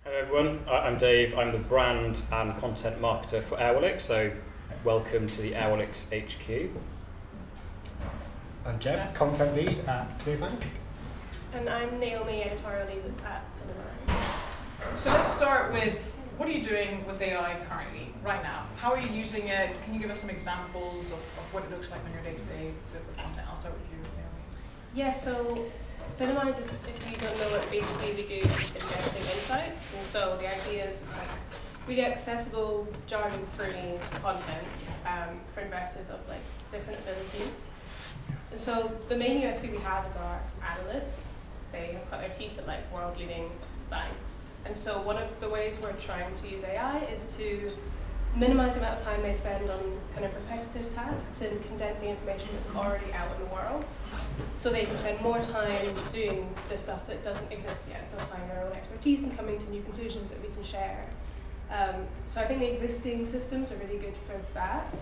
Hello everyone, I'm Dave. I'm the brand and content marketer for Airwallex, so welcome to the Airwallex HQ. I'm Geoff, content lead at ClearBank. And I'm Naomi, editorial lead at Fintech. So let's start with, what are you doing with AI currently, right now? How are you using it? Can you give us some examples of what it looks like on your day-to-day with content? I'll start with you, Naomi. Yeah, so Finimize, if you don't know it, basically we do investing insights. And so the idea is it's like really accessible, jargon-free content for investors of like different abilities. And so the main USP we have is our analysts. They have cut their teeth at like world-leading banks. And so one of the ways we're trying to use AI is to minimize the amount of time they spend on kind of repetitive tasks and condensing information that's already out in the world. So they can spend more time doing the stuff that doesn't exist yet, so applying their own expertise and coming to new conclusions that we can share. So I think the existing systems are really good for that,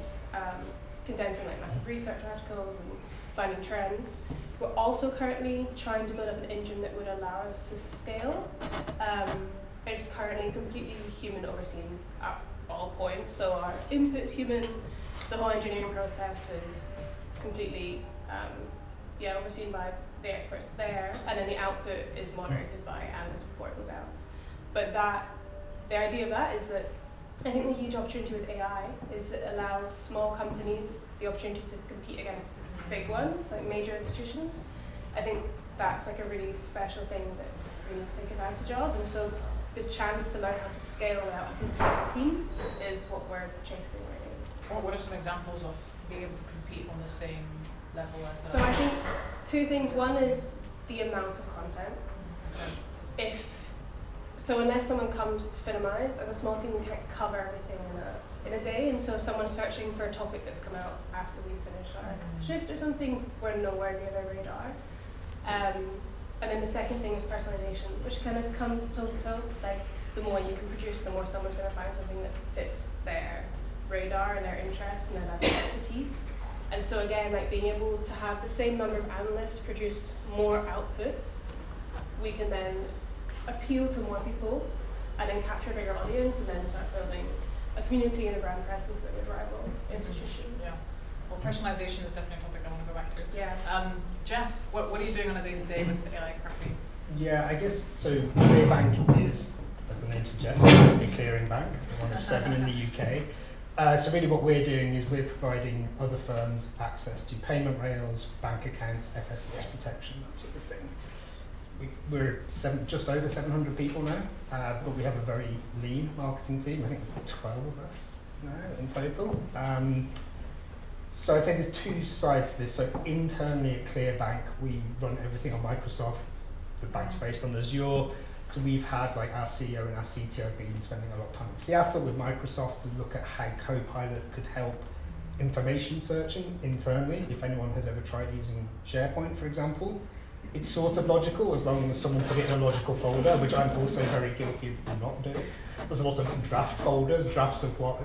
condensing like massive research articles and finding trends. We're also currently trying to build up an engine that would allow us to scale. It's currently completely human overseen at all points, so our input is human, the whole engineering process is completely overseen by the experts there, and then the output is moderated by analysts before it goes out. But the idea of that is that I think the huge opportunity with AI is it allows small companies the opportunity to compete against big ones, like major institutions. I think that's like a really special thing that we need to take advantage of, and so the chance to learn how to scale without having to scale a team is what we're chasing really. What are some examples of being able to compete on the same level as So I think two things. One is the amount of content. Unless someone comes to Finimize, as a small team we can't cover everything in a day, and so if someone's searching for a topic that's come out after we finish our shift or something, we're nowhere near their radar. And then the second thing is personalization, which kind of comes toe to toe. Like the more you can produce, the more someone's going to find something that fits their radar and their interests and their level of expertise. And so again, like being able to have the same number of analysts produce more output, we can then appeal to more people and then capture a bigger audience and then start building a community and a brand presence that would rival institutions. Yeah. Well, personalization is definitely a topic I want to go back to. Yeah. Geoff, what are you doing on a day-to-day with AI currently? Yeah, I guess, so ClearBank is, as the name suggests, a clearing bank, one of 7 in the UK. So really what we're doing is we're providing other firms access to payment rails, bank accounts, FSCS protection, that sort of thing. We're just over 700 people now, but we have a very lean marketing team. I think there's 12 of us now in total. So I'd say there's two sides to this. So internally at ClearBank, we run everything on Microsoft. The bank's based on Azure. So we've had like our CEO and our CTO have been spending a lot of time in Seattle with Microsoft to look at how Copilot could help information searching internally. If anyone has ever tried using SharePoint, for example, it's sort of logical as long as someone put it in a logical folder, which I'm also very guilty of not doing. There's a lot of draft folders, drafts of what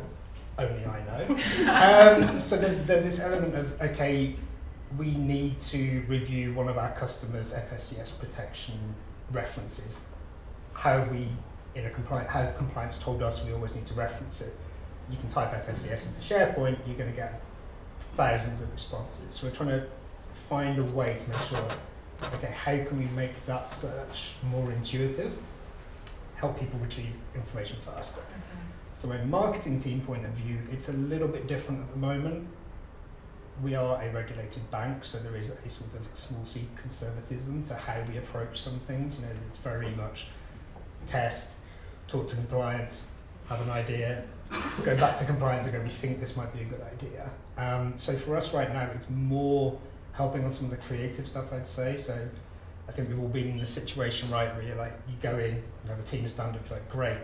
only I know. So there's this element of, okay, we need to review one of our customers' FSCS protection references. How have compliance told us we always need to reference it? You can type FSCS into SharePoint, you're going to get thousands of responses. So we're trying to find a way to make sure, okay, how can we make that search more intuitive, help people retrieve information faster? From a marketing team point of view, it's a little bit different at the moment. We are a regulated bank, so there is a sort of small c conservatism to how we approach some things. You know, it's very much test, talk to compliance, have an idea, go back to compliance and go, we think this might be a good idea. So for us right now, it's more helping on some of the creative stuff, I'd say. So I think we've all been in the situation, right, where you're like, you go in, you have a team of stand-ups, like, great,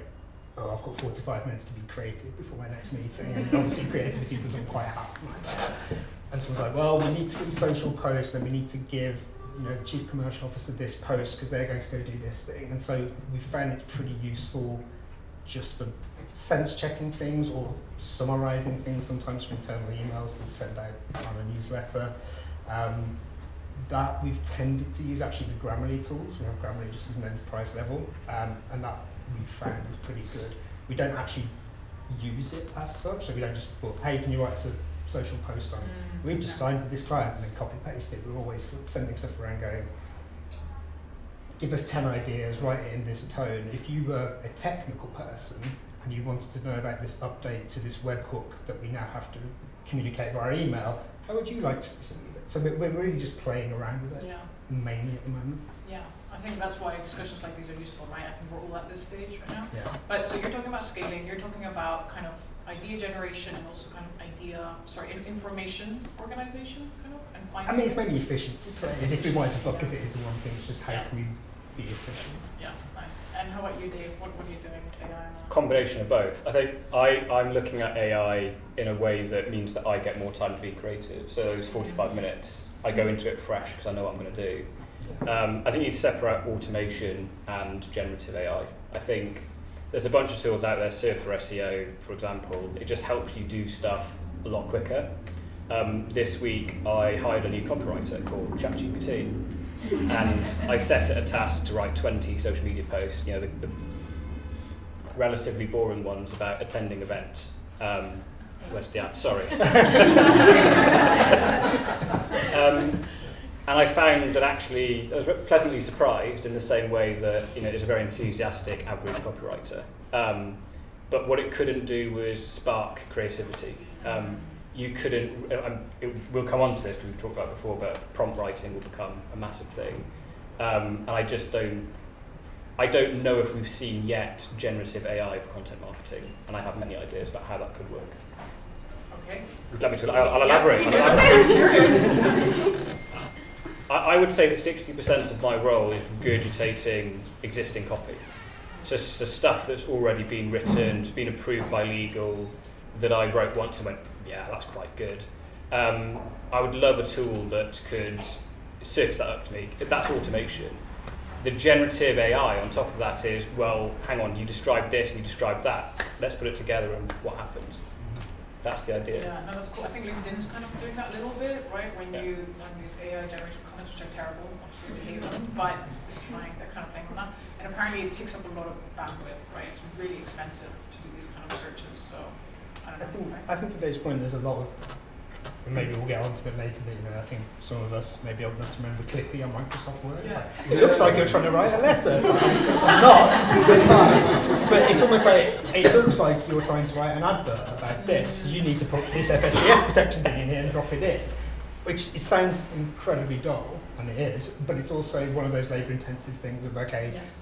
I've got 45 minutes to be creative before my next meeting, and obviously creativity doesn't quite happen like that. And someone's like, well, we need 3 social posts, and we need to give, you know, the chief commercial officer this post because they're going to go do this thing. And so we found it's pretty useful just for sense checking things or summarizing things, sometimes for internal emails to send out on a newsletter. that we've tended to use actually the Grammarly tools. We have Grammarly just as an enterprise level, and that we've found is pretty good. We don't actually use it as such, so we don't just put, hey, can you write us a social post on it? We've just signed with this client and then copy paste it. We're always sort of sending stuff around going, give us 10 ideas, write it in this tone. If you were a technical person and you wanted to know about this update to this webhook that we now have to communicate via email, how would you like to receive it? So we're really just playing around with it, mainly at the moment. Yeah, I think that's why discussions like these are useful, right? I think we're all at this stage right now. Yeah. But so you're talking about scaling, you're talking about kind of idea generation and also kind of information organization, kind of, and finding. I mean, it's mainly efficiency, as if we wanted to bucket it into one thing, it's just how can we be efficient. Yeah, nice. And how about you, Dave? What are you doing with AI? Combination of both. I think I'm looking at AI in a way that means that I get more time to be creative. So those 45 minutes, I go into it fresh because I know what I'm going to do. I think you need to separate automation and generative AI. I think there's a bunch of tools out there, Surf for SEO, for example. It just helps you do stuff a lot quicker. This week, I hired a new copywriter called ChatGPT. And I set it a task to write 20 social media posts, the relatively boring ones about attending events. Where's Dan? Sorry. And I found that actually, I was pleasantly surprised in the same way that, it's a very enthusiastic average copywriter. But what it couldn't do was spark creativity. You couldn't, we'll come on to this because we've talked about it before, but prompt writing will become a massive thing. And I don't know if we've seen yet generative AI for content marketing, and I have many ideas about how that could work. Okay. Let me I'll elaborate. I'm curious. I would say that 60% of my role is regurgitating existing copy. So stuff that's already been written, been approved by legal, that I wrote once and went, yeah, that's quite good. I would love a tool that could surface that up to me. That's automation. The generative AI on top of that is, well, hang on, you described this and you described that. Let's put it together and what happens. That's the idea. Yeah, no, that's cool. I think LinkedIn is kind of doing that a little bit, right? When these AI generated comments, which are terrible, obviously we hate them, but they're kind of playing on that. And apparently it takes up a lot of bandwidth, right? It's really expensive to do these kind of searches, so I don't know. I think today's point, there's a lot of, and maybe we'll get onto it later, but I think some of us may be old enough to remember Clippy on Microsoft Word. Yeah. It looks like you're trying to write a letter. It's like, I'm not, but fine. But it's almost like, it looks like you're trying to write an advert about this. You need to put this FSCS protection thing in here and drop it in. Which it sounds incredibly dull, and it is, but it's also one of those labour-intensive things of,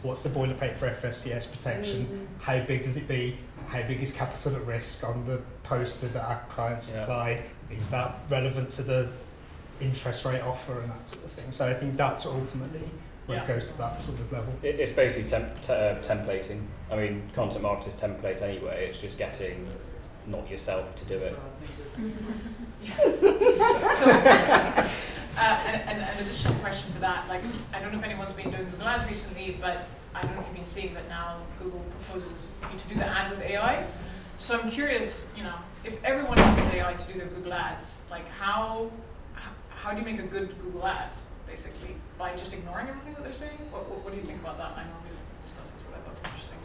what's the boilerplate for FSCS protection? How big does it be? How big is capital at risk on the poster that our client supplied? Is that relevant to the interest rate offer and that sort of thing? So I think that's ultimately where it goes to that sort of level. It's basically templating. I mean, content marketers template anyway. It's just getting not yourself to do it. An additional question to that, I don't know if anyone's been doing Google Ads recently, but I don't know if you've been seeing that now Google proposes you to do the ad with AI. So I'm curious, if everyone uses AI to do their Google Ads, how do you make a good Google ad, basically? By just ignoring everything that they're saying? What do you think about that? I know we discussed this, but I thought it was an interesting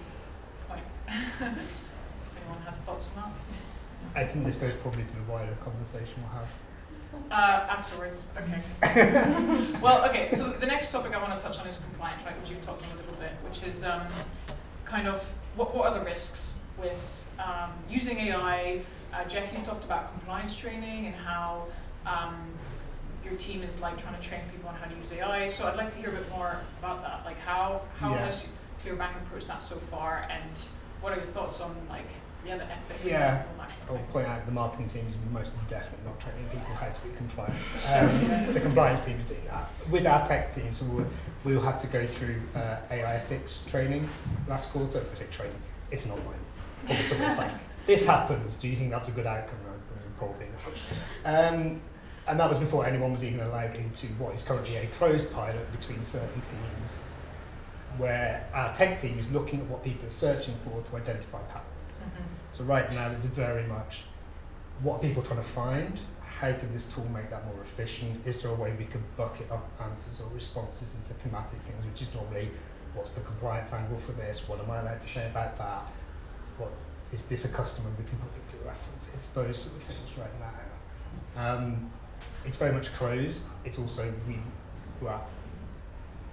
point. If anyone has thoughts on that? I think this goes probably to the wider conversation we'll have. Afterwards, okay. Well, okay, so the next topic I want to touch on is compliance, right, which you've talked on a little bit, which is kind of what are the risks with using AI? Geoff, you talked about compliance training and how your team is trying to train people on how to use AI. So I'd like to hear a bit more about that. How has Clearbank approached that so far, and what are your thoughts on the ethics? Yeah, I'll point out the marketing team is most definitely not training people how to be compliant. The compliance team is doing that. With our tech team, so we'll have to go through AI ethics training last quarter. I say training, it's an online. It's like, this happens, do you think that's a good outcome? Probably not. And that was before anyone was even allowed into what is currently a closed pilot between certain teams, where our tech team is looking at what people are searching for to identify patterns. So right now it's very much what are people trying to find, how can this tool make that more efficient? Is there a way we can bucket up answers or responses into thematic things, which is normally, what's the compliance angle for this? What am I allowed to say about that? What is this a customer we can publicly reference? It's those sort of things right now. It's very much closed. It's also,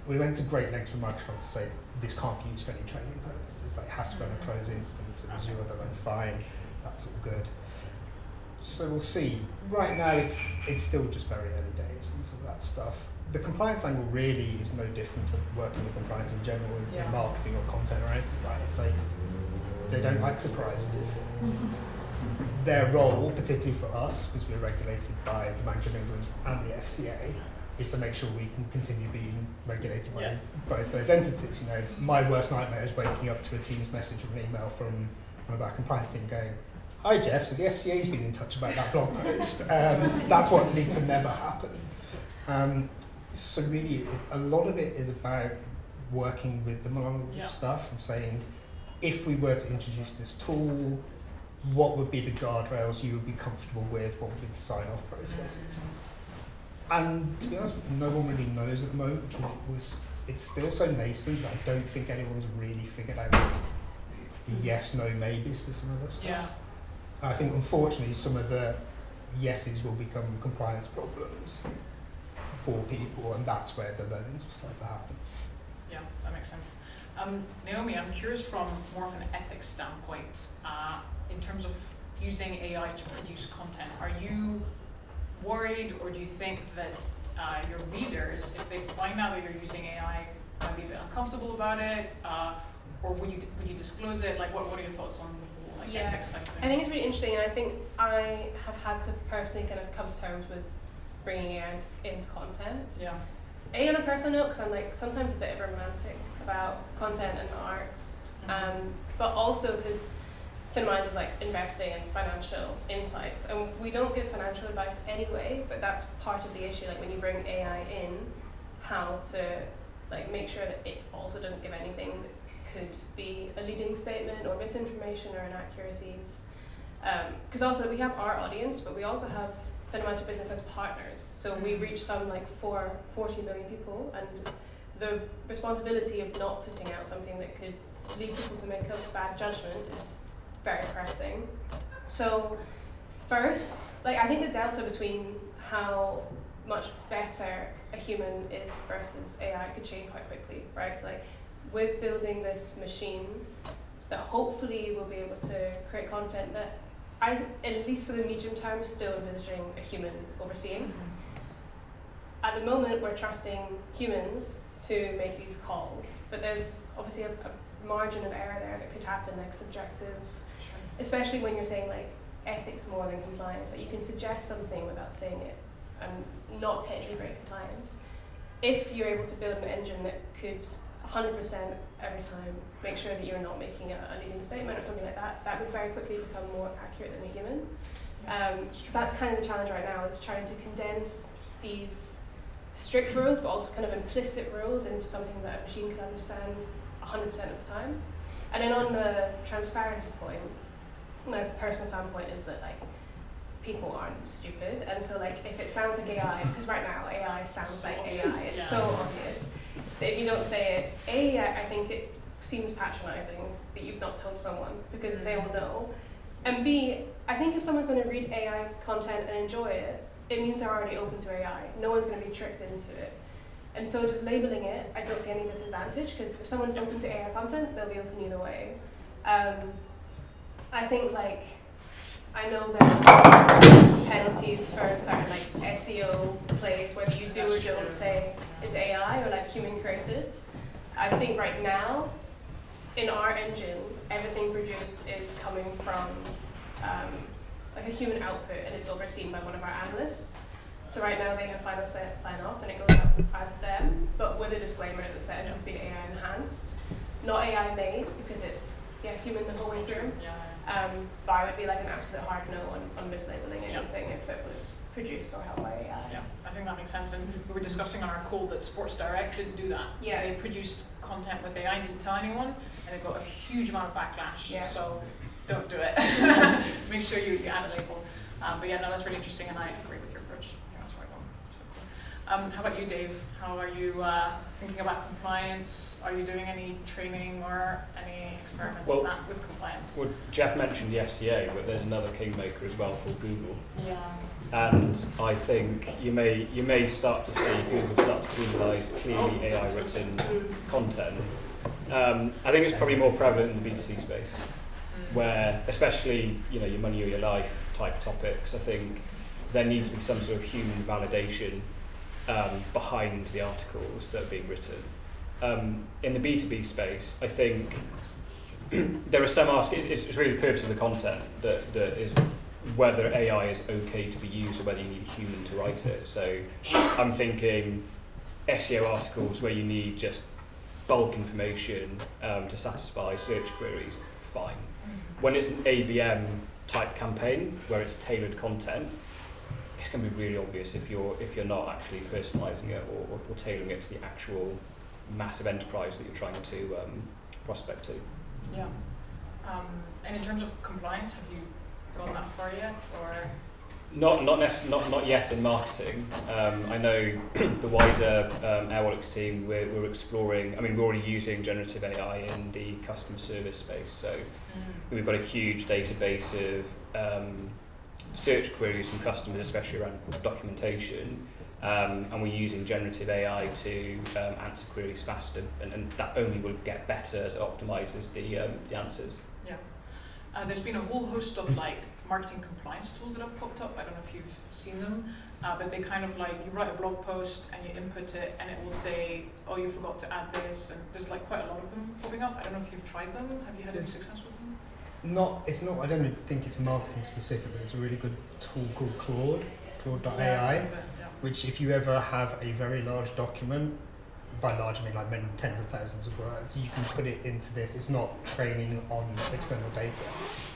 we went to great lengths with Microsoft to say this can't be used for any training purposes. Like, it has to be on a closed instance. It was your other fine. That's all good. So we'll see. Right now, it's still just very early days and some of that stuff. The compliance angle really is no different to working with compliance in general in marketing or content or anything, right? It's like they don't like surprises. Their role, particularly for us, because we're regulated by the Bank of England and the FCA, is to make sure we can continue being regulated by both those entities. You know, my worst nightmare is waking up to a Teams message or an email from one of our compliance team going, "Hi Geoff, so the FCA's been in touch about that blog post." That's what needs to never happen. So really, a lot of it is about working with them on stuff and saying, if we were to introduce this tool, what would be the guardrails you would be comfortable with? What would be the sign-off processes? And to be honest, no one really knows at the moment because it's still so nascent that I don't think anyone's really figured out the yes, no, maybes to some of this stuff. Yeah. I think unfortunately some of the yeses will become compliance problems for people, and that's where the learning will start to happen. Yeah, that makes sense. Naomi, I'm curious from more of an ethics standpoint, in terms of using AI to produce content. Are you worried, or do you think that your readers, if they find out that you're using AI, might be a bit uncomfortable about it, or would you disclose it? Like, what are your thoughts on ethics type thing? I think it's really interesting, and I think I have had to personally kind of come to terms with bringing AI into content. Yeah. On a personal note, because I'm like sometimes a bit of a romantic about content and arts, but also because Finmise is like investing in financial insights, and we don't give financial advice anyway, but that's part of the issue. Like when you bring AI in, how to like make sure that it also doesn't give anything that could be a leading statement or misinformation or inaccuracies. Because also we have our audience, but we also have Finmise for Business as partners. So we reach some like 40 million people, and the responsibility of not putting out something that could lead people to make a bad judgment is very pressing. So first, like I think the delta between how much better a human is versus AI could change quite quickly, right? So like with building this machine that hopefully will be able to create content that I, at least for the medium term, is still envisaging a human overseeing. At the moment, we're trusting humans to make these calls, but there's obviously a margin of error there that could happen, like subjectives, especially when you're saying like ethics more than compliance. That you can suggest something without saying it and not technically break compliance. If you're able to build an engine that could 100% every time make sure that you're not making a leading statement or something like that, that would very quickly become more accurate than a human. So that's kind of the challenge right now, is trying to condense these strict rules but also kind of implicit rules into something that a machine can understand 100% of the time. And then on the transparency point, my personal standpoint is that like people aren't stupid, and so like if it sounds like AI, because right now AI sounds like AI, it's so obvious that if you don't say it, I think it seems patronizing that you've not told someone, because they will know, and B, I think if someone's going to read AI content and enjoy it, it means they're already open to AI. No one's going to be tricked into it. And so just labeling it, I don't see any disadvantage, because if someone's open to AI content, they'll be open either way. I think like, I know there's penalties for certain like SEO plays, whether you do or don't say it's AI or like human created. I think right now, in our engine, everything produced is coming from like a human output, and it's overseen by one of our analysts. So right now they have final sign off, and it goes up as them, but with a disclaimer that says it's been AI enhanced, not AI made, because it's human the whole way through. But I would be like an absolute hard no on mislabeling anything if it was produced or held by AI. Yeah, I think that makes sense. And we were discussing on our call that Sports Direct didn't do that. Yeah. They produced content with AI and didn't tell anyone, and it got a huge amount of backlash. Yeah. So don't do it. Make sure you add a label. But yeah, no, that's really interesting, and I agree with your approach. I think that's the right one. How about you, Dave? How are you thinking about compliance? Are you doing any training or any experiments in that with compliance? Well, Geoff mentioned the FCA, but there's another kingmaker as well called Google. Yeah. And I think you may start to see Google start to penalise clearly AI written content. I think it's probably more prevalent in the B2C space, where especially your money or your life type topics, I think there needs to be some sort of human validation behind the articles that are being written. In the B2B space, I think there are some it's really the purpose of the content that is whether AI is okay to be used or whether you need a human to write it. So I'm thinking SEO articles where you need just bulk information to satisfy search queries, fine. When it's an ABM type campaign where it's tailored content, it's going to be really obvious if you're not actually personalising it or tailoring it to the actual massive enterprise that you're trying to prospect to. Yeah. And in terms of compliance, have you gone that far yet, or? Not yet in marketing. I know the wider Airwallex team, we're exploring. I mean, we're already using generative AI in the customer service space. So we've got a huge database of search queries from customers, especially around documentation, and we're using generative AI to answer queries faster, and that only will get better as it optimizes the answers. Yeah. There's been a whole host of marketing compliance tools that have popped up. I don't know if you've seen them, but they kind of you write a blog post and you input it and it will say, oh, you forgot to add this, and there's quite a lot of them popping up. I don't know if you've tried them. Have you had any success with them? It's not, I don't think it's marketing specific, but it's a really good tool called Claude.ai, which if you ever have a very large document, by large I mean many tens of thousands of words, you can put it into this. It's not training on external data,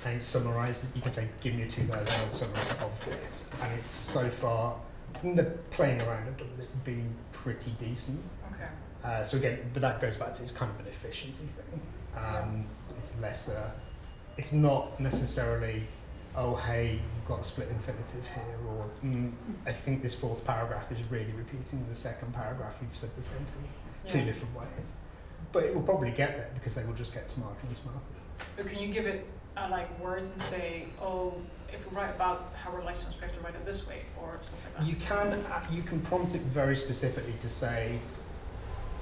and it summarizes. You can say, give me a 2,000 word summary of this, and it's so far, from the playing around with it being pretty decent. Okay. So again, but that goes back to it's kind of an efficiency thing. It's lesser. It's not necessarily, oh hey, you've got a split infinitive here, or I think this fourth paragraph is really repeating the second paragraph. You've said the same thing, two different ways. But it will probably get there because they will just get smarter and smarter. But can you give it words and say, oh, if we write about how we're licensed, we have to write it this way, or stuff like that? You can prompt it very specifically to say,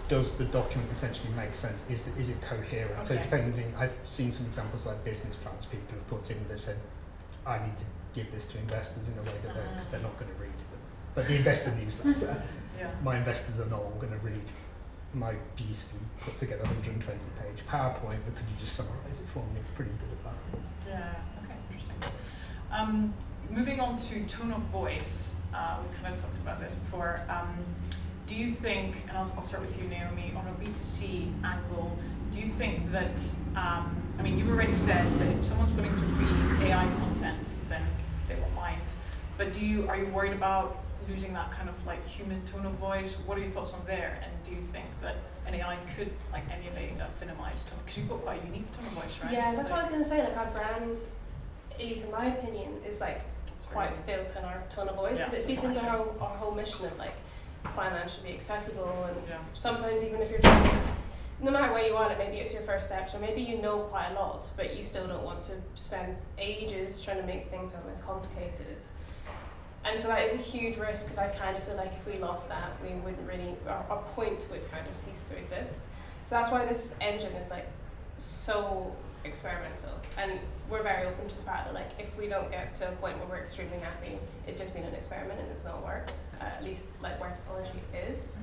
does the document essentially make sense? Is it coherent? Okay. So depending, I've seen some examples like business plans people have put in. They've said, I need to give this to investors in a way that because they're not going to read it. But the investor newsletter, my investors are not all going to read my beautifully put together 120-page PowerPoint. But could you just summarise it for me? It's pretty good at that. Yeah. Okay. Interesting. Moving on to tone of voice, we've kind of talked about this before. Do you think, and I'll start with you, Naomi, on a B2C angle, do you think that, you've already said that if someone's willing to read AI content, then they won't mind. But are you worried about losing that kind of human tone of voice? What are your thoughts on there? And do you think that an AI could emulate a Finamized tone? Because you've got quite a unique tone of voice, right? Yeah, that's what I was going to say. Our brand, at least in my opinion, is quite built on our tone of voice because it feeds into our whole mission of financially accessible, and sometimes even if you're trying to, no matter where you are, maybe it's your first step, so maybe you know quite a lot, but you still don't want to spend ages trying to make things sound less complicated. And so that is a huge risk because I kind of feel like if we lost that, we wouldn't really, our point would kind of cease to exist. So that's why this engine is so experimental, and we're very open to the fact that if we don't get to a point where we're extremely happy, it's just been an experiment and it's not worked, at least where technology is.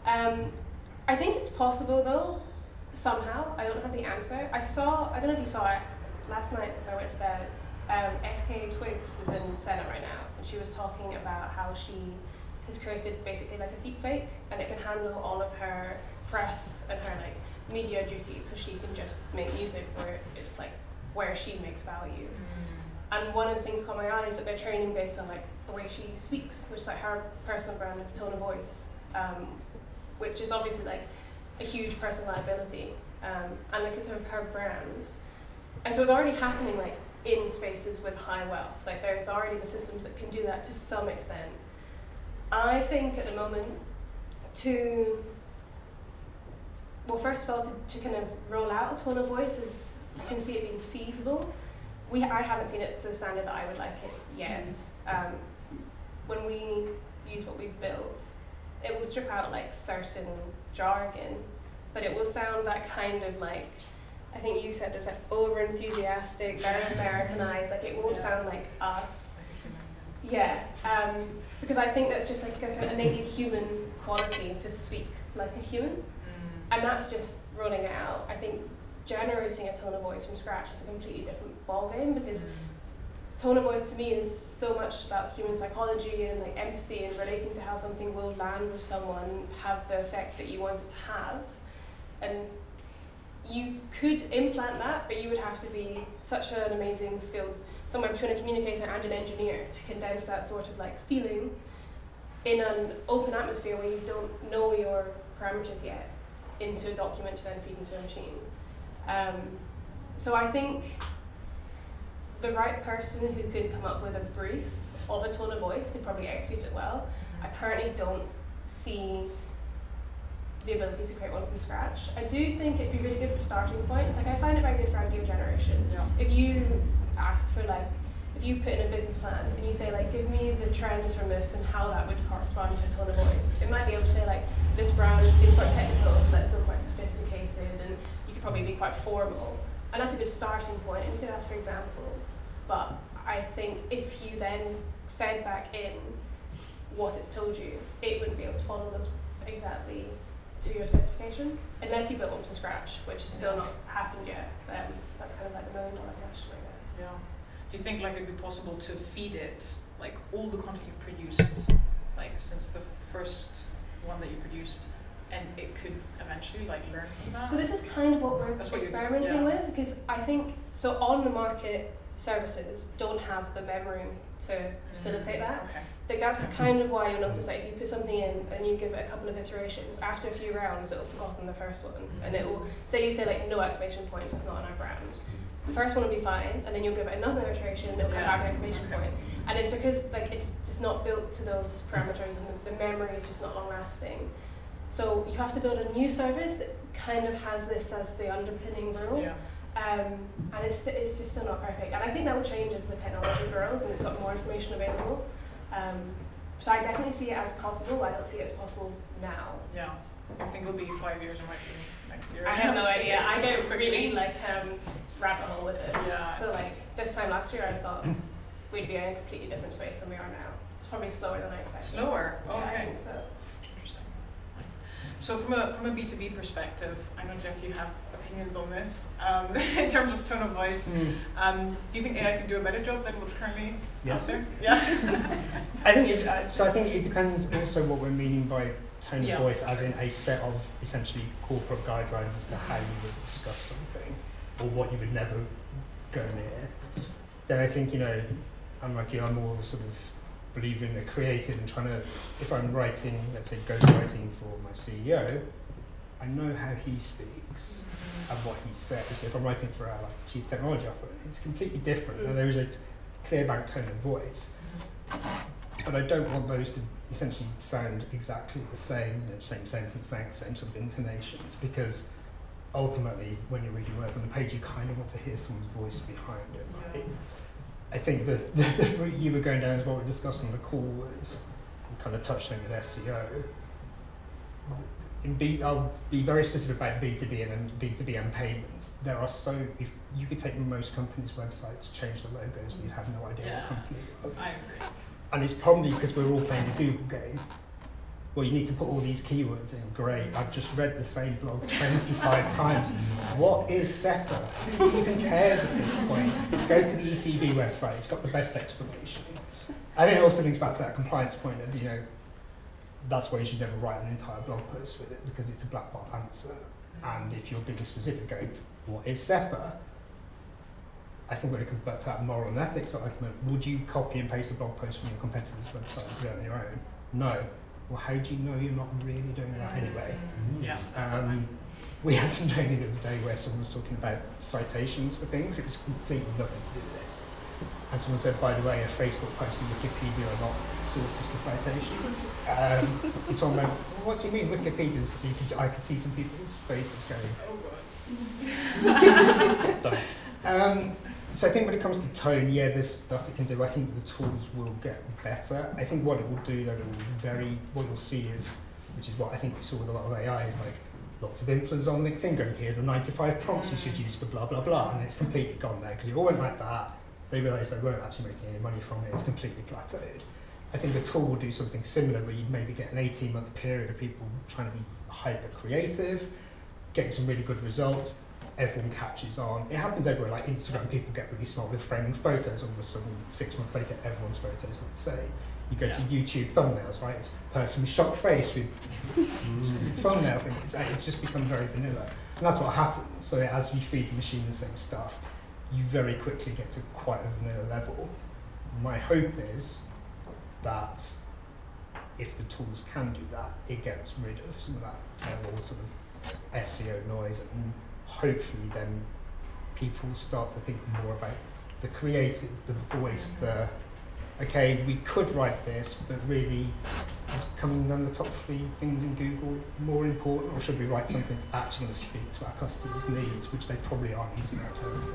I think it's possible though, somehow. I don't have the answer. I don't know if you saw it last night before I went to bed. FK Twigs is in Senate right now, and she was talking about how she has created basically a deep fake, and it can handle all of her press and her media duties, so she can just make music where it's where she makes value. And one of the things caught my eye is that they're training based on the way she speaks, which is her personal brand of tone of voice, which is obviously a huge personal liability, and it's her brand. And so it's already happening in spaces with high wealth. Like there's already the systems that can do that to some extent. I think at the moment first of all, to kind of roll out a tone of voice is, I can see it being feasible. I haven't seen it to the standard that I would like it yet. When we use what we've built, it will strip out like certain jargon, but it will sound that kind of like, I think you said this, like over enthusiastic, very Americanized, like it won't sound like us. Yeah, because I think that's just like a native human quality to speak like a human, and that's just rolling it out. I think generating a tone of voice from scratch is a completely different ballgame, because tone of voice to me is so much about human psychology and like empathy and relating to how something will land with someone, have the effect that you want it to have. And you could implant that, but you would have to be such an amazing skilled, somewhere between a communicator and an engineer, to condense that sort of like feeling in an open atmosphere where you don't know your parameters yet into a document to then feed into a machine. So I think the right person who could come up with a brief of a tone of voice could probably execute it well. I currently don't see the ability to create one from scratch. I do think it'd be really good for starting points. Like I find it very good for idea generation. Yeah. If you ask for like, if you put in a business plan and you say like, give me the trends from this and how that would correspond to a tone of voice, it might be able to say like, this brand seems quite technical, but it's still quite sophisticated, and you could probably be quite formal. And that's a good starting point, and you could ask for examples. But I think if you then fed back in what it's told you, it wouldn't be able to follow those exactly to your specification, unless you built one from scratch, which has still not happened yet. That's kind of like the $1 million question, I guess. Yeah. Do you think like it'd be possible to feed it like all the content you've produced, like since the first one that you produced, and it could eventually like learn from that? So this is kind of what we're experimenting with, because I think, so on the market services don't have the memory to facilitate that. Okay. Like that's kind of why you'll notice that if you put something in and you give it a couple of iterations, after a few rounds it'll have forgotten the first one, and it will say like no exclamation points, that's not on our brand. The first one will be fine, and then you'll give it another iteration and it'll come back an exclamation point. And it's because like it's just not built to those parameters, and the memory is just not long lasting. So you have to build a new service that kind of has this as the underpinning rule. Yeah. And it's just still not perfect. And I think that will change as the technology grows and it's got more information available. So I definitely see it as possible. I don't see it as possible now. Yeah. I think it'll be 5 years, it might be next year. I have no idea. I So get quickly. really like rabbit hole with this. Yeah, So like this time last year I thought we'd be in a completely different space than we are now. It's probably slower than I expected. Slower? Yeah, Okay. I think so. Interesting. Nice. So from a B2B perspective, I know Geoff, you have opinions on this. In terms of tone of voice, do you think AI can do a better job than what's currently out there? Yeah. I think it depends also what we're meaning by tone of voice, as in a set of essentially corporate guidelines as to how you would discuss something or what you would never go near. Then I think, I'm like you, I'm more sort of believer in the creative and trying to, if I'm writing, let's say ghostwriting for my CEO, I know how he speaks and what he says. But if I'm writing for our chief technology officer, it's completely different. And there is a clear back tone of voice. But I don't want those to essentially sound exactly the same sentence length, same sort of intonations, because ultimately, when you're reading words on the page, you kind of want to hear someone's voice behind it. Right? I think the route you were going down is what we discussed on the call was, we kind of touched on with SEO. I'll be very specific about B2B and B2B and payments. There are if you could take most companies' websites, change the logos, and you'd have no idea what company it was. I agree. And it's probably because we're all playing the Google game. Well, you need to put all these keywords in. Great, I've just read the same blog 25 times. What is SEPA? Who even cares at this point? Go to the ECB website, it's got the best explanation. I think it also links back to that compliance point of, that's why you should never write an entire blog post with it, because it's a black box answer. And if you're being specific, going, what is SEPA? I think when it comes back to that moral and ethics argument, would you copy and paste a blog post from your competitor's website and put it on your own? No. Well, how do you know you're not really doing that anyway? Yeah. we had some training the other day where someone was talking about citations for things. It was completely nothing to do with this. And someone said, by the way, a Facebook post and Wikipedia are not sources for citations. It's all about, what do you mean Wikipedia's? I could see some people's faces going, oh god. don't. So I think when it comes to tone, yeah, there's stuff it can do. I think the tools will get better. I think what it will do, though, what you'll see is, which is what I think we saw with a lot of AI, is like lots of influencers on LinkedIn going, here are the 95 prompts you should use for blah, blah, blah. And it's completely gone there because it all went like that. They realised they weren't actually making any money from it. It's completely plateaued. I think the tool will do something similar where you'd maybe get an 18-month period of people trying to be hyper creative, getting some really good results. Everyone catches on. It happens everywhere, like Instagram, people get really smart with framing photos. All of a sudden, 6 months later, everyone's photos look the same. You go to YouTube thumbnails, right? It's a person with shocked face with thumbnail thing. It's just become very vanilla. And that's what happens. So as you feed the machine the same stuff, you very quickly get to quite a vanilla level. My hope is that if the tools can do that, it gets rid of some of that terrible sort of SEO noise, and hopefully then people start to think more about the creative, the voice, okay, we could write this, but really is coming on the top 3 things in Google more important, or should we write something that's actually going to speak to our customers' needs, which they probably aren't using our tone for?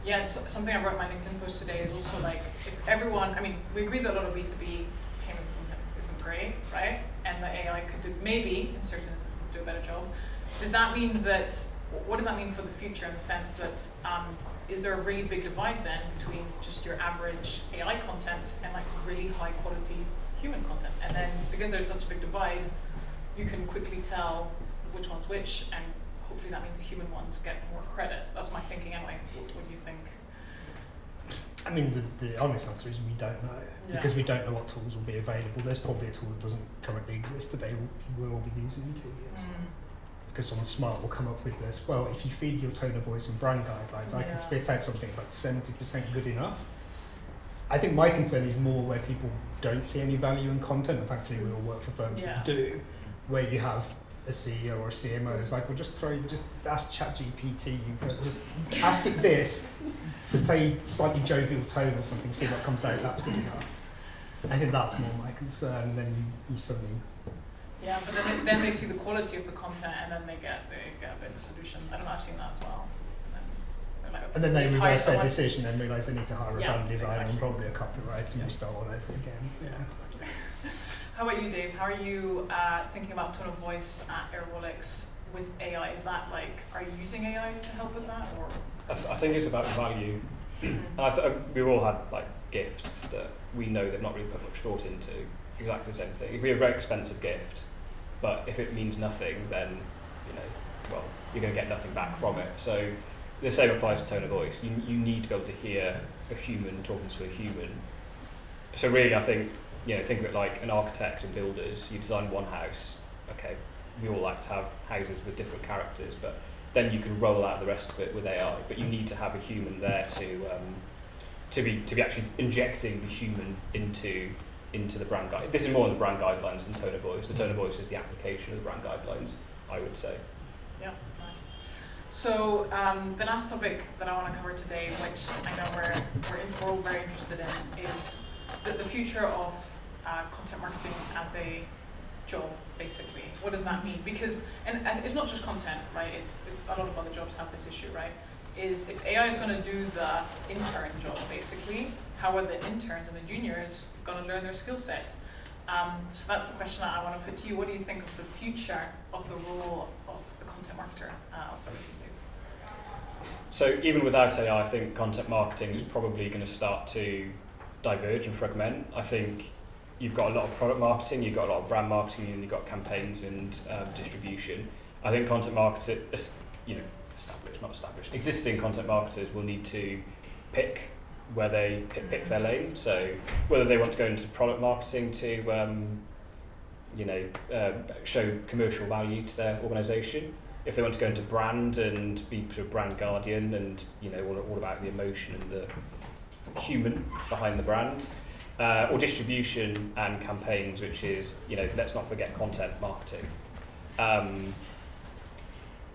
Yeah, something I wrote in my LinkedIn post today is also like, if everyone, I mean, we agree that a lot of B2B payments content isn't great, right? And the AI could do, maybe, in certain instances, do a better job. Does that mean that, what does that mean for the future in the sense that, is there a really big divide then between just your average AI content and like really high quality human content? And then, because there's such a big divide, you can quickly tell which one's which, and hopefully that means the human ones get more credit. That's my thinking anyway. What do you think? I mean, the honest answer is we don't know, because we don't know what tools will be available. There's probably a tool that doesn't currently exist today we'll all be using in 2 years. Because someone smart will come up with this. Well, if you feed your tone of voice and brand guidelines, I can spit out something like 70% good enough. I think my concern is more where people don't see any value in content, and thankfully we all work for firms that do, where you have a CEO or a CMO who's like, well, just ask ChatGPT, just ask it this, but say slightly jovial tone or something, see what comes out, that's good enough. I think that's more my concern, and then you suddenly... Yeah, but then they see the quality of the content, and then they get a better solution. I don't know, I've seen that as well. Like, okay, and then they reverse their decision and realise they need to hire a brand designer and probably a copywriter, and we start all over again. Exactly. How about you, Dave? How are you thinking about tone of voice at Airwallex with AI? Is that like, are you using AI to help with that, or? I think it's about value. We've all had like gifts that we know they've not really put much thought into. Exactly the same thing. If we have a very expensive gift, but if it means nothing, then you're going to get nothing back from it. So the same applies to tone of voice. You need to be able to hear a human talking to a human. So really, I think think of it like an architect and builders. You design one house. Okay, we all like to have houses with different characters, but then you can roll out the rest of it with AI. But you need to have a human there to be actually injecting the human into the brand guide. This is more on the brand guidelines than tone of voice. The tone of voice is the application of the brand guidelines, I would say. Yeah, nice. So the last topic that I want to cover today, which I know we're all very interested in, is the future of content marketing as a job, basically. What does that mean? Because, and it's not just content, right? It's a lot of other jobs have this issue, right? Is if AI is going to do the intern job, basically, how are the interns and the juniors going to learn their skill set? So that's the question I want to put to you. What do you think of the future of the role of the content marketer? I'll start with you, Dave. So even without AI, I think content marketing is probably going to start to diverge and fragment. I think you've got a lot of product marketing, you've got a lot of brand marketing, and you've got campaigns and distribution. I think content marketers, existing content marketers will need to pick where they pick their lane. So whether they want to go into product marketing to show commercial value to their organisation, if they want to go into brand and be sort of brand guardian and all about the emotion and the human behind the brand, or distribution and campaigns, which is let's not forget content marketing.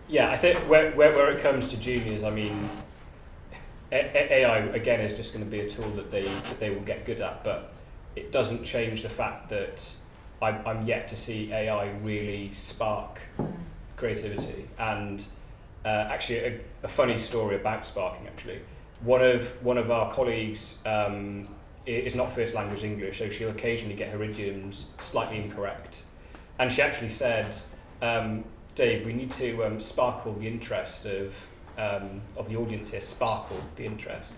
Yeah, I think where it comes to juniors, I mean, AI again is just going to be a tool that they will get good at, but it doesn't change the fact that I'm yet to see AI really spark creativity. And actually, a funny story about sparking. Actually, one of our colleagues is not first language English, so she'll occasionally get her idioms slightly incorrect, and she actually said, Dave, we need to sparkle the interest of the audience here, sparkle the interest.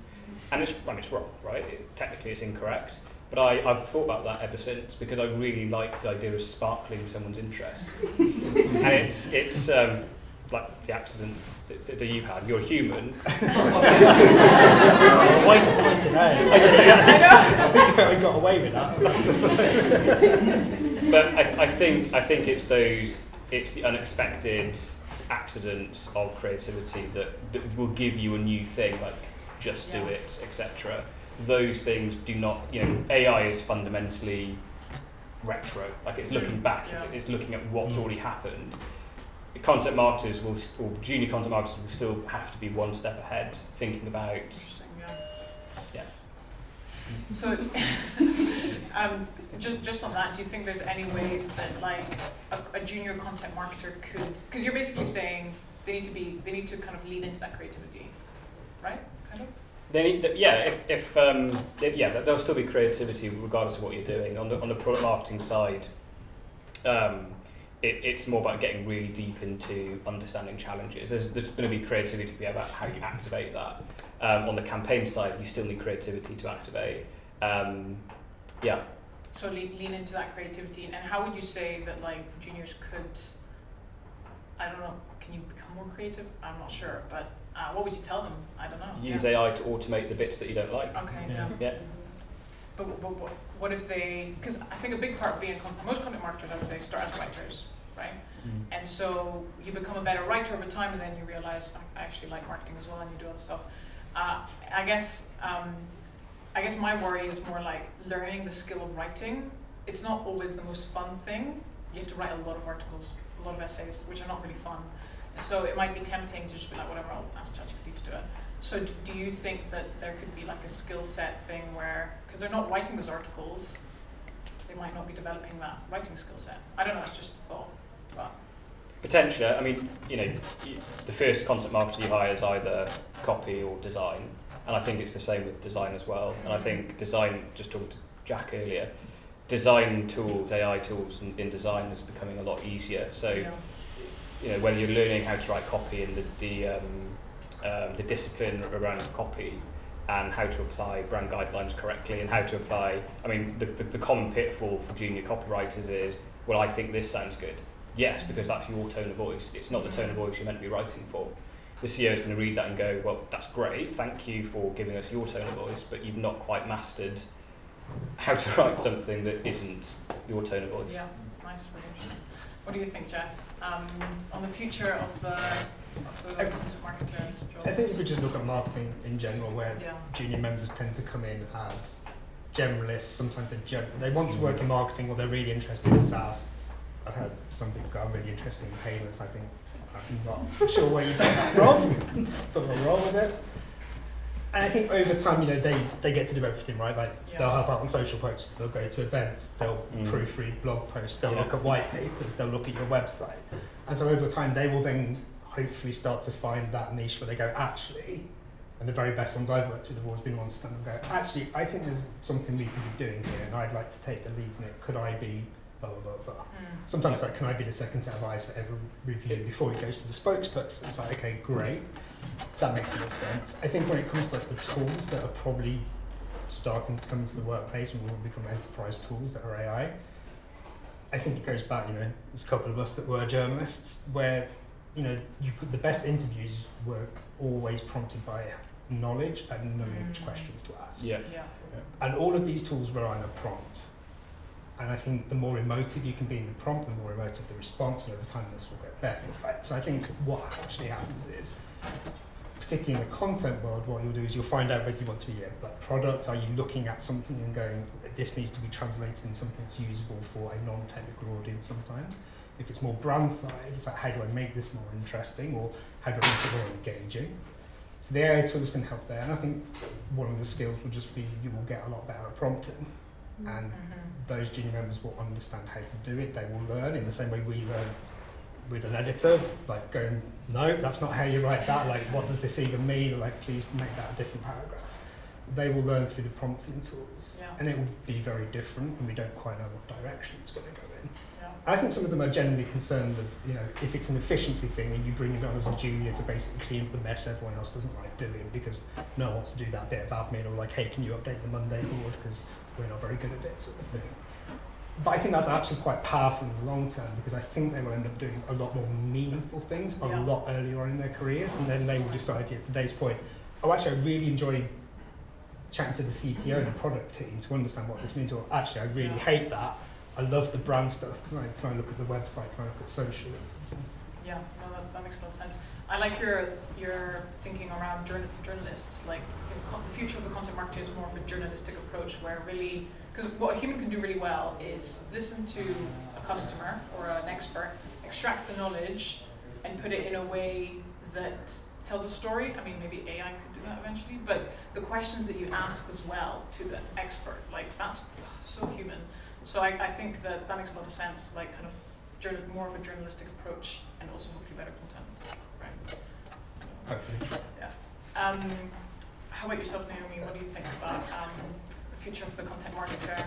And it's wrong, right? Technically it's incorrect. But I've thought about that ever since, because I really like the idea of sparkling someone's interest. And it's like the accident that you've had. You're a human. Way to point it out. I think you felt we got away with that. But I think it's the unexpected accidents of creativity that will give you a new thing, like just do it, etc. Those things do not, AI is fundamentally retro, like it's looking back, it's looking at what's already happened. Content marketers or junior content marketers will still have to be one step ahead, thinking about. So, just on that, do you think there's any ways that like a junior content marketer could? Because you're basically saying they need to kind of lean into that creativity, right? Kind of. They need, there'll still be creativity regardless of what you're doing. On the product marketing side, it's more about getting really deep into understanding challenges. There's going to be creativity about how you activate that. On the campaign side, you still need creativity to activate. So lean into that creativity, and how would you say that like juniors could? I don't know. Can you become more creative? I'm not sure, but what would you tell them? I don't know. Use AI to automate the bits that you don't like. Okay. Yeah. But what if they? Because I think a big part of being most content marketers, I would say, start as writers, right? And so you become a better writer over time, and then you realize I actually like marketing as well, and you do other stuff. I guess my worry is more like learning the skill of writing. It's not always the most fun thing. You have to write a lot of articles, a lot of essays, which are not really fun. So it might be tempting to just be like, whatever, I'll ask ChatGPT to do it. So do you think that there could be like a skill set thing where, because they're not writing those articles, they might not be developing that writing skill set? I don't know, it's just a thought. But potentially, I mean, the first content marketer you hire is either copy or design, and I think it's the same with design as well. And I think design, just talking to Jack earlier, design tools, AI tools in design is becoming a lot easier. So, whether you're learning how to write copy and the discipline around copy, and how to apply brand guidelines correctly, and how to apply, I mean, the common pitfall for junior copywriters is, well, I think this sounds good. Yes, because that's your tone of voice. It's not the tone of voice you're meant to be writing for. The CEO is going to read that and go, well, that's great, thank you for giving us your tone of voice, but you've not quite mastered how to write something that isn't your tone of voice. yeah, nice, very interesting. What do you think, Geoff? On the future of the content marketer's job? I think if we just look at marketing in general, where junior members tend to come in as generalists, sometimes they want to work in marketing, or they're really interested in SaaS. I've had some people go, I'm really interested in payments. I think, I'm not sure where you got that from, but we'll roll with it. And I think over time, they get to do everything, right? Like they'll help out on social posts, they'll go to events, they'll proofread blog posts, they'll look at white papers, they'll look at your website. And so over time, they will then hopefully start to find that niche where they go, actually, and the very best ones I've worked with have always been ones that go, actually, I think there's something we could be doing here, and I'd like to take the lead in it. Could I be blah, blah, blah, blah. Sometimes can I be the second set of eyes for every review before it goes to the spokesperson? It's like, okay, great. That makes a lot of sense. I think when it comes to like the tools that are probably starting to come into the workplace and will become enterprise tools that are AI, I think it goes back, there's a couple of us that were journalists where, the best interviews were always prompted by knowledge and knowing which questions to ask. Yeah. And all of these tools rely on a prompt. And I think the more emotive you can be in the prompt, the more emotive the response, and over time this will get better, right? So I think what actually happens is, particularly in the content world, what you'll do is you'll find out whether you want to be a product. Are you looking at something and going, this needs to be translated in something that's usable for a non-technical audience sometimes? If it's more brand side, it's like, how do I make this more interesting, or how do I make it more engaging? So the AI tools can help there, and I think one of the skills will just be you will get a lot better at prompting, and those junior members will understand how to do it. They will learn in the same way we learn with an editor, like going, no, that's not how you write that, like what does this even mean, or like please make that a different paragraph. They will learn through the prompting tools, and it will be very different, and we don't quite know what direction it's going to go in. I think some of them are generally concerned of, if it's an efficiency thing and you bring it on as a junior to basically clean up the mess everyone else doesn't like doing because no one wants to do that bit of admin, or like, hey, can you update the Monday board because we're not very good at it, sort of thing. But I think that's actually quite powerful in the long term, because I think they will end up doing a lot more meaningful things a lot earlier on in their careers, and then they will decide, to today's point, actually I really enjoy chatting to the CTO and the product team to understand what this means, or actually I really hate that. I love the brand stuff because I try and look at the website, try and look at social and something. Yeah, no, that makes a lot of sense. I like your thinking around journalists. Like, the future of the content marketer is more of a journalistic approach, where really, because what a human can do really well is listen to a customer or an expert, extract the knowledge, and put it in a way that tells a story. I mean, maybe AI could do that eventually, but the questions that you ask as well to the expert, like, that's so human. So I think that makes a lot of sense, like kind of more of a journalistic approach, and also hopefully better content, right? Hopefully. Yeah. How about yourself, Naomi? What do you think about the future of the content marketer,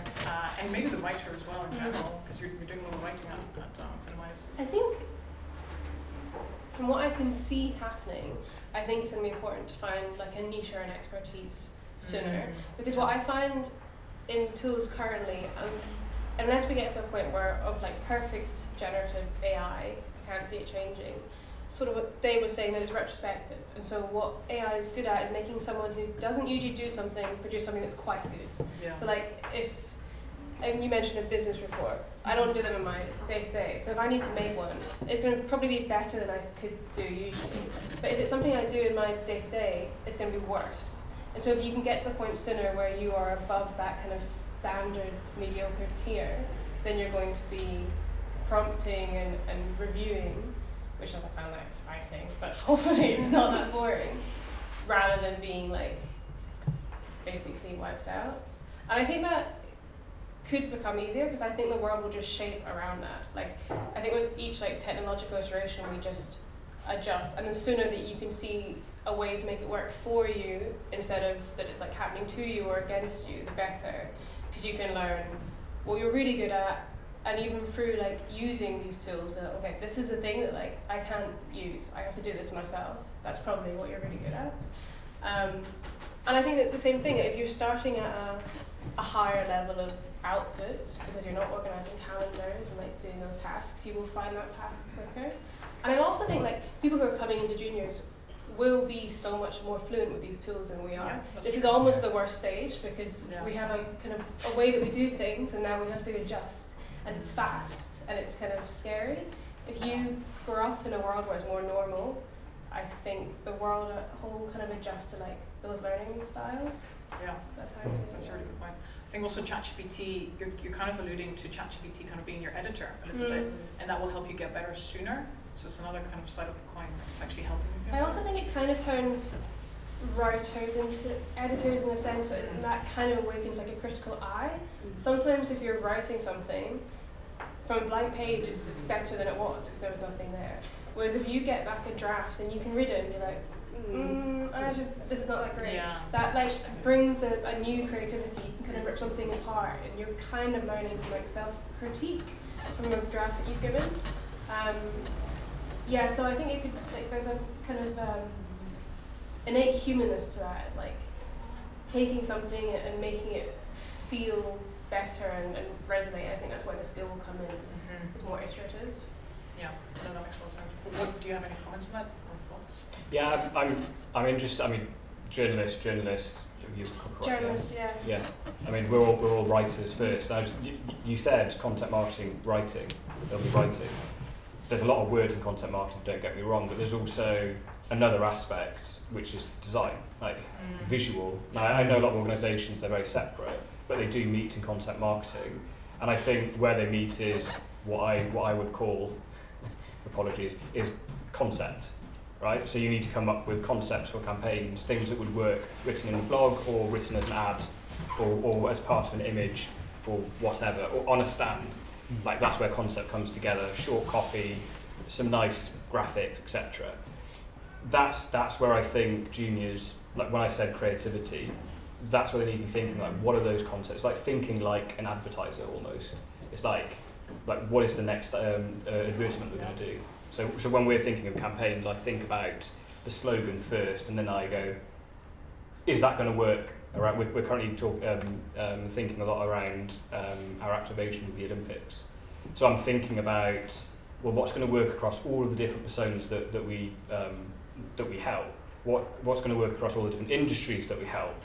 and maybe the writer as well in general, because you're doing a lot of writing at Finwise? I think from what I can see happening, I think it's going to be important to find like a niche or an expertise sooner, because what I find in tools currently, unless we get to a point where of like perfect generative AI, I can't see it changing. Sort of what Dave was saying, that it's retrospective, and so what AI is good at is making someone who doesn't usually do something produce something that's quite good. Yeah. So like and you mentioned a business report, I don't do them in my day-to-day, so if I need to make one, it's going to probably be better than I could do usually. But if it's something I do in my day-to-day, it's going to be worse. And so if you can get to the point sooner where you are above that kind of standard mediocre tier, then you're going to be prompting and reviewing, which doesn't sound that exciting, but hopefully it's not that boring, rather than being like basically wiped out. And I think that could become easier, because I think the world will just shape around that. Like, I think with each like technological iteration, we just adjust, and the sooner that you can see a way to make it work for you instead of that it's like happening to you or against you, the better, because you can learn what you're really good at, and even through like using these tools, be like, okay, this is the thing that like I can't use, I have to do this myself. That's probably what you're really good at. And I think that the same thing, if you're starting at a higher level of output, because you're not organising calendars and like doing those tasks, you will find that path quicker. And I also think like people who are coming into juniors will be so much more fluent with these tools than we are. Yeah, this is almost the worst stage, because we have a kind of a way that we do things, and now we have to adjust, and it's fast and it's kind of scary. If you grow up in a world where it's more normal, I think the world as a whole kind of adjusts to like those learning styles. Yeah, that's how I see it. That's a really good point. I think also ChatGPT, you're kind of alluding to ChatGPT kind of being your editor a little bit, and that will help you get better sooner. So it's another kind of side of the coin that's actually helping you. I also think it kind of turns writers into editors in a sense, and that kind of awakens like a critical eye. Sometimes if you're writing something from a blank page, it's better than it was because there was nothing there. Whereas if you get back a draft and you can read it and you're like, actually, this is not that great. Yeah. That like brings a new creativity. You can kind of rip something apart, and you're kind of learning from like self-critique from a draft that you've given. Yeah, so I think it could like there's a kind of innate humanness to that, like taking something and making it feel better and resonate. I think that's where the skill will come in. It's more iterative. Yeah, no, that makes a lot of sense. What, do you have any comments on that or thoughts? Yeah, I'm interested. I mean, journalist. Journalist, yeah. Yeah, I mean, we're all writers first. You said content marketing, writing. There'll be writing. There's a lot of words in content marketing, don't get me wrong, but there's also another aspect, which is design, like visual. Now, I know a lot of organisations, they're very separate, but they do meet in content marketing. And I think where they meet is what I would call, apologies, is concept, right? So you need to come up with concepts for campaigns, things that would work written in a blog or written as an ad or as part of an image for whatever, or on a stand. Like that's where concept comes together, short copy, some nice graphics, etc. That's where I think juniors, like when I said creativity, that's where they need to be thinking like, what are those concepts? Like thinking like an advertiser almost. It's like what is the next advertisement we're going to do? So when we're thinking of campaigns, I think about the slogan first, and then I go, is that going to work? Around, we're currently thinking a lot around our activation with the Olympics. So I'm thinking about, well, what's going to work across all of the different personas that we help? What's going to work across all the different industries that we help?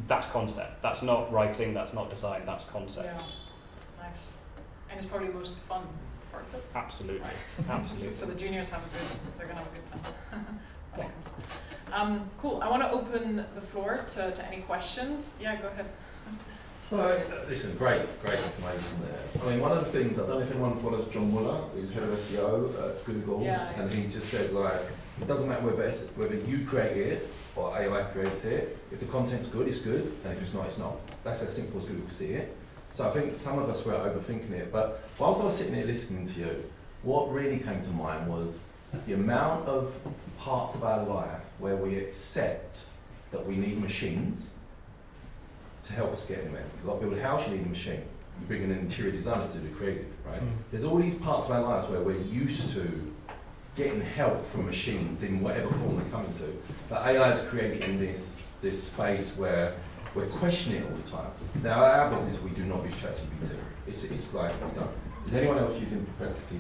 That's concept. That's not writing. That's not design. That's concept. Yeah, nice. And it's probably the most fun part of it. Absolutely, absolutely. So the juniors they're gonna have a good time when it comes. Cool. I want to open the floor to any questions. Yeah, go ahead. So, listen, great information there. I mean, one of the things, I don't know if anyone follows John Muller, who's head of SEO at Google, and he just said, like, it doesn't matter whether you create it or AI creates it. If the content's good, it's good, and if it's not, it's not. That's as simple as Google see it. So I think some of us were overthinking it, but whilst I was sitting here listening to you, what really came to mind was the amount of parts of our life where we accept that we need machines to help us get anywhere. You've got to build a house, you need a machine. You bring in an interior designer to do the creative, right? There's all these parts of our lives where we're used to getting help from machines in whatever form they come into. But AI is creating this space where we're questioning it all the time. Now, at our business, we do not use ChatGPT. It's like, we don't. Is anyone else using Perplexity?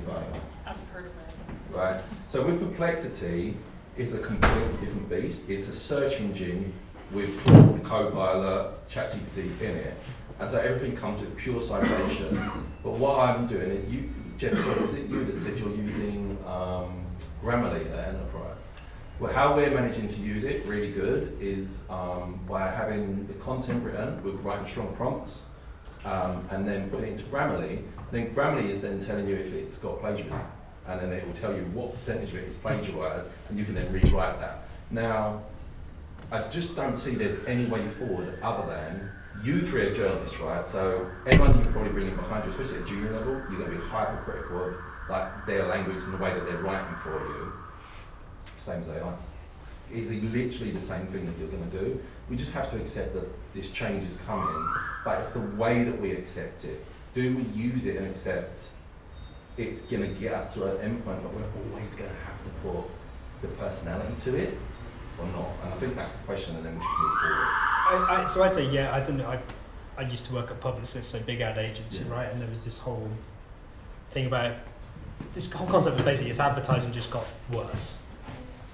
I've heard of it. Right. So with Perplexity, it's a completely different beast. It's a search engine with Claude, Copilot, ChatGPT in it. And so everything comes with pure citation. But what I'm doing, and Geoff, was it you that said you're using Grammarly at Enterprise? Well, how we're managing to use it really good is by having the content written, we're writing strong prompts, and then putting it into Grammarly. Then Grammarly is then telling you if it's got plagiarism, and then it will tell you what percentage of it is plagiarized, and you can then rewrite that. Now, I just don't see there's any way forward other than you three are journalists, right? So anyone you can probably bring in behind you, especially at junior level, you're going to be hypercritical of like their language and the way that they're writing for you. Same as AI. It's literally the same thing that you're going to do. We just have to accept that this change is coming, but it's the way that we accept it. Do we use it and accept it's going to get us to an endpoint, but we're always going to have to put the personality to it, or not? And I think that's the question, and then we should move forward. So I'd say, yeah, I don't know. I used to work at Publicis, so big ad agency, right? And there was this whole thing about this whole concept of basically it's advertising just got worse.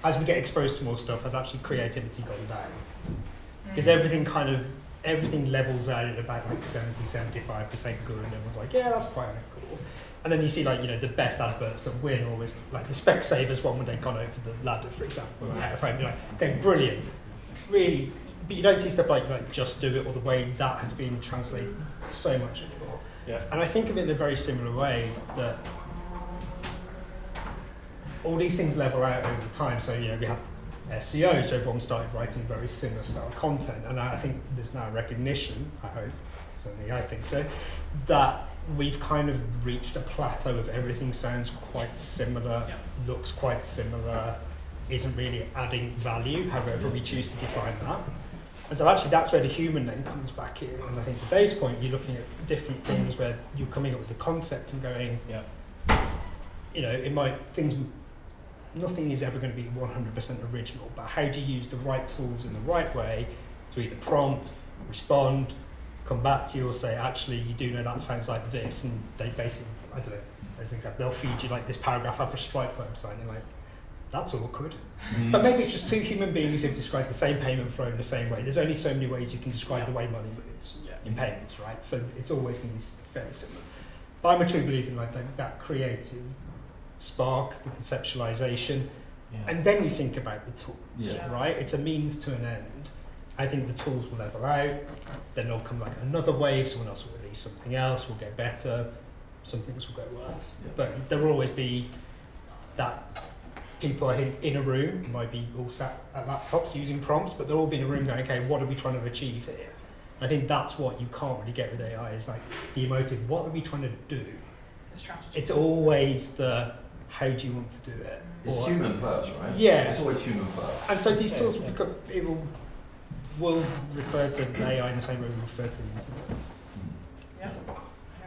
As we get exposed to more stuff, has actually creativity gone down? Because everything levels out at about like 70-75% good, and everyone's like, yeah, that's quite cool. And then you see the best adverts that win always, like the Specsavers one when they've gone over the ladder, for example. You're like, okay, brilliant, really. But you don't see stuff like Just Do It or the way that has been translated so much anymore. Yeah. And I think of it in a very similar way that all these things level out over time. So we have SEO, so everyone started writing very similar style content, and I think there's now recognition, I hope, certainly I think so, that we've kind of reached a plateau of everything sounds quite similar, looks quite similar, isn't really adding value, however we choose to define that. And so actually that's where the human then comes back in. And I think today's point, you're looking at different things where you're coming up with the concept and going, nothing is ever going to be 100% original, but how do you use the right tools in the right way to either prompt, respond, come back to you, or say, actually, you do know that sounds like this, and they basically, I don't know, as an example, they'll feed you like this paragraph out of a Stripe website, and you're like, that's awkward. But maybe it's just two human beings who've described the same payment flow in the same way. There's only so many ways you can describe the way money moves in payments, right? So it's always going to be fairly similar. But I'm a true believer in that creative spark, the conceptualization, and then we think about the tools, right? It's a means to an end. I think the tools will level out, then there'll come like another wave, someone else will release something else, will get better. some things will go worse. Yeah. But there will always be that people, I think, in a room might be all sat at laptops using prompts, but they'll all be in a room going, okay, what are we trying to achieve here? I think that's what you can't really get with AI, is like the emotive, what are we trying to do? The strategy. It's always the, how do you want to do it? It's Or- human first, right? Yeah. It's always human first. And so these tools will become, it will refer to AI in the same way we refer to the internet. Yeah. I think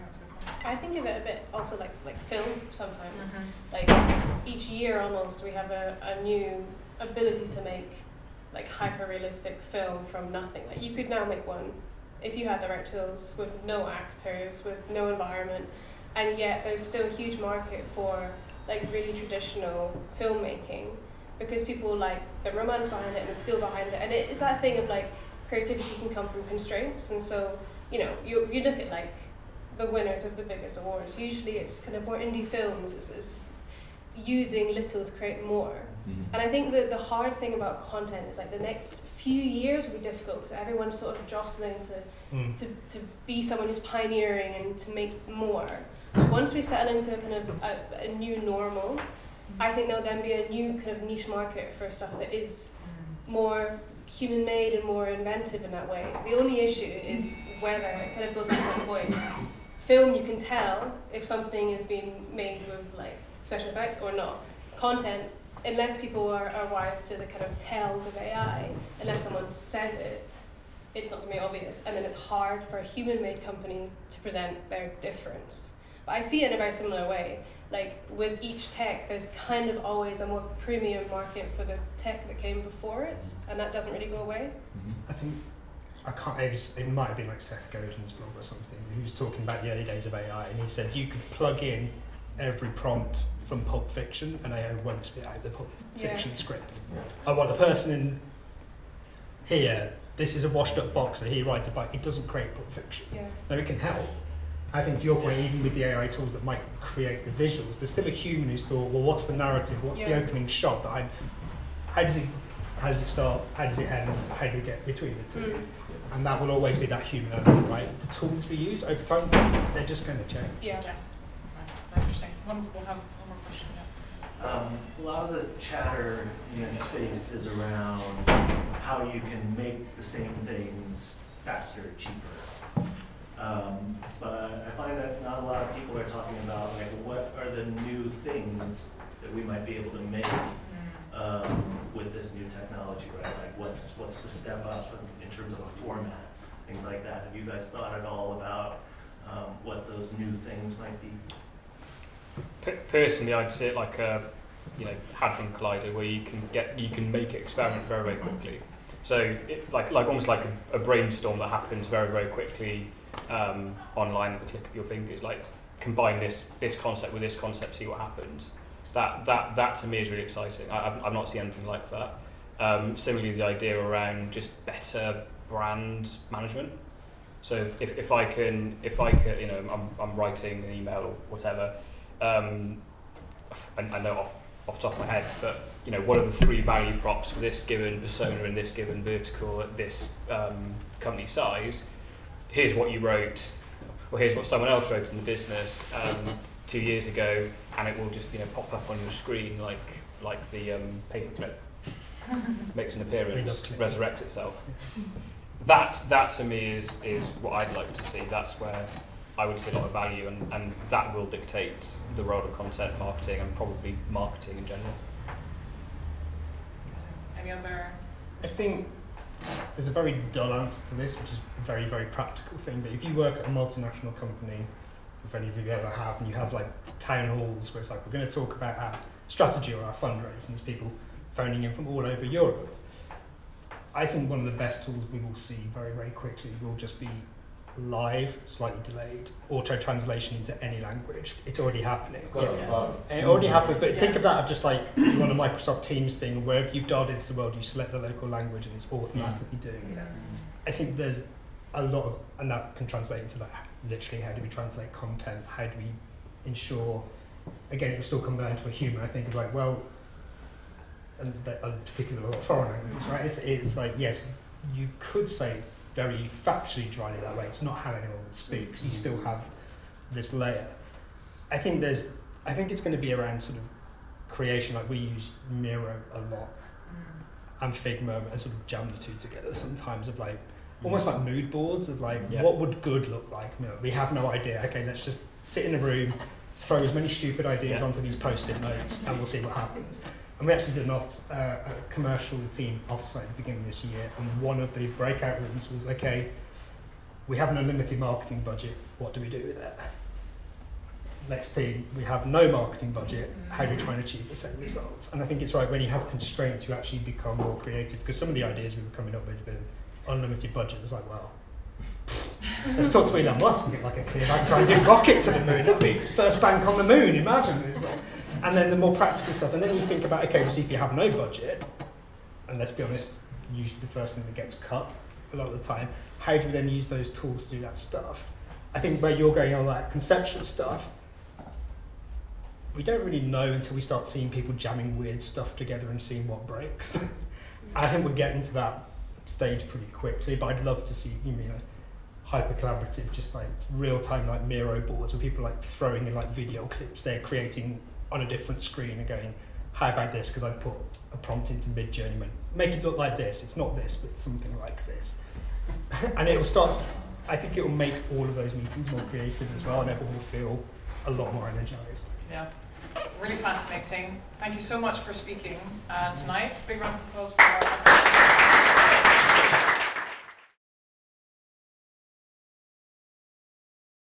that's a good point. I think of it a bit also like film sometimes. Mhm. Like each year almost we have a new ability to make like hyper realistic film from nothing. Like you could now make one if you had the right tools, with no actors, with no environment, and yet there's still a huge market for like really traditional filmmaking, because people like the romance behind it and the skill behind it, and it's that thing of like creativity can come from constraints. And so you look at like the winners of the biggest awards, usually it's kind of more indie films, it's using little to create more. And I think that the hard thing about content is like the next few years will be difficult because everyone's sort of jostling to be someone who's pioneering and to make more. Once we settle into kind of a new normal, I think there'll then be a new kind of niche market for stuff that is more human-made and more inventive in that way. The only issue is whether, it kind of goes back to my point, film you can tell if something is being made with like special effects or not. Content, unless people are wise to the kind of tells of AI, unless someone says it, it's not going to be obvious. And then it's hard for a human-made company to present their difference. But I see it in a very similar way. Like with each tech, there's kind of always a more premium market for the tech that came before it, and that doesn't really go away. I think, it might have been like Seth Godin's blog or something, he was talking about the early days of AI, and he said you could plug in every prompt from Pulp Fiction and AI won't spit out the Pulp Fiction script. I want the person in here, this is a washed up boxer, he rides a bike, it doesn't create Pulp Fiction. Yeah. Now it can help. I think to your point, even with the AI tools that might create the visuals, there's still a human who's thought, well, what's the narrative? What's the opening shot that how does it start? How does it end? How do we get between the two? And that will always be that human element, right? The tools we use over time, they're just going to change. Yeah. Right. Interesting. We'll have one more question. Yeah. A lot of the chatter in this space is around how you can make the same things faster, cheaper. But I find that not a lot of people are talking about like what are the new things that we might be able to make with this new technology, right? Like what's the step up in terms of a format, things like that. Have you guys thought at all about what those new things might be? Personally, I'd see it like a hadron collider where you can make it experiment very, very quickly. So like almost like a brainstorm that happens very, very quickly online at the click of your fingers. Like combine this concept with this concept, see what happens. That to me is really exciting. I've not seen anything like that. Similarly, the idea around just better brand management. So if I can, I'm writing an email or whatever. I know off the top of my head, but what are the 3 value props for this given persona in this given vertical at this company size? Here's what you wrote, or here's what someone else wrote in the business 2 years ago, and it will just pop up on your screen like the paperclip makes an appearance, resurrects itself. That to me is what I'd like to see. That's where I would see a lot of value, and that will dictate the role of content marketing and probably marketing in general. Any other? I think there's a very dull answer to this, which is a very, very practical thing, but if you work at a multinational company, if any of you ever have, and you have like town halls where it's like, we're going to talk about our strategy or our fundraising, there's people phoning in from all over Europe. I think one of the best tools we will see very, very quickly will just be live, slightly delayed, auto-translation into any language. It's already happening. It already happened, but think of that of just like you on a Microsoft Teams thing, wherever you've dialed into the world, you select the local language and it's automatically doing it. I think there's a lot of, and that can translate into like literally how do we translate content, how do we ensure, again it will still come down to a human. I think of like, well, and particularly foreign language, right? It's like, yes, you could say very factually dryly that way. It's not how anyone speaks. You still have this layer. I think it's going to be around sort of creation. Like we use Miro a lot, and Figma, and sort of jam the two together sometimes of like almost like mood boards of like what would good look like. You know, we have no idea. Okay, let's just sit in a room, throw as many stupid ideas onto these post-it notes, and we'll see what happens. And we actually did a commercial team offsite at the beginning of this year, and one of the breakout rooms was, okay, we have an unlimited marketing budget, what do we do with it? Next team, we have no marketing budget, how do we try and achieve the same results? And I think it's right, when you have constraints, you actually become more creative, because some of the ideas we were coming up with unlimited budget was like, well, let's talk to Elon Musk and get like a clear bank, try and do rockets to the moon, that'd be first bank on the moon, imagine. It's like, and then the more practical stuff, and then you think about, okay, well, see if you have no budget, and let's be honest, usually the first thing that gets cut a lot of the time, how do we then use those tools to do that stuff? I think where you're going on that conceptual stuff, we don't really know until we start seeing people jamming weird stuff together and seeing what breaks. And I think we're getting to that stage pretty quickly, but I'd love to see, hyper collaborative, just like real time like Miro boards where people like throwing in like video clips they're creating on a different screen and going, how about this? Because I put a prompt into Mid-Journey, make it look like this. It's not this, but it's something like this. And it will start, I think it will make all of those meetings more creative as well, and everyone will feel a lot more energized. Yeah, really fascinating. Thank you so much for speaking tonight. Big round of applause for